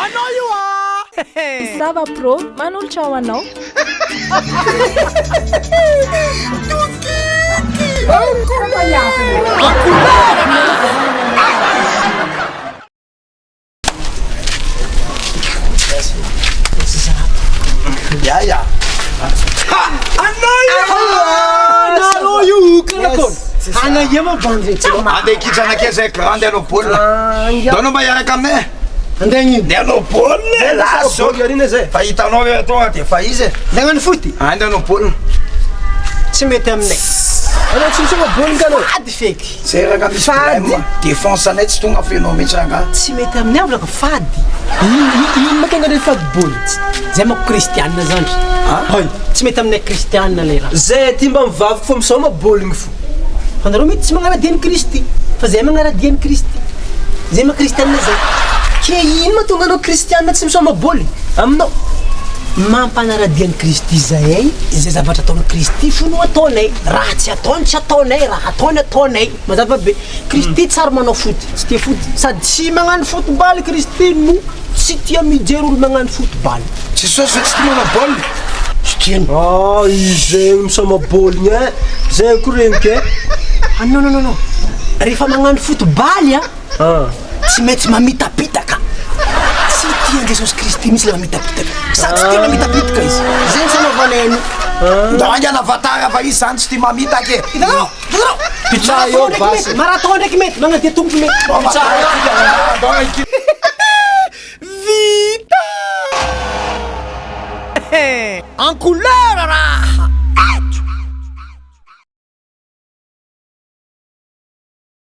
Anao io Sava pro, manolotra ao anao. Ja. Anao io karakôry anaia bandy Andeha ikitranake zay grande anao baolina. Donao mba hiaraka aminay. andegny Ndeha anao baolina laso. arina zay Fa hitanao hoe atao de fa izy. ndegnano foty Andeha anao baolina. tsy mety aminay anao tsy misôma baolina kanao ady feky Zay raha misy problème. Défense anay tsy tonga fenao mihitsy raha. tsy mety aminay volaka fady ino matonga ndray fady baolina zay manko kristianina zandry hay tsy mety aminay kristianina lay raha zay ty mba mivavaka fo misôma baolina fo fa nareo mety tsy magnaradiany kristy fa zay magnaradiany kristy zay ma kristianina zay ke ino matonga anao kristianina tsy misôma baolina aminao mampanaradiany kristy zay zay zavatra ataonao kristy fo no ataonay raha tsy ataony tsy ataonay raha ataony ataonay mazava be kristy tsara manao foty tsy tia foty sady tsy magnano football kristy no tsy tia mijery olo magnano football Tsy sosy tsy tia manao baolina. Stiano. Izay misoma baolina zay ko regny ke non rehefa magnano football tsy maintsy mamitapitaka tsy tia Jesosy Kristy misy la mamitapitaka sady tsy tia mamitapitaka izy zay ny sanaovanay Ndangana vatara fa izy zany tsy tia mamitaka e. hitanao Pitsa io basy. marathon ndraiky mety magnadia tomboky mety Pitsa io. vita en couleur raha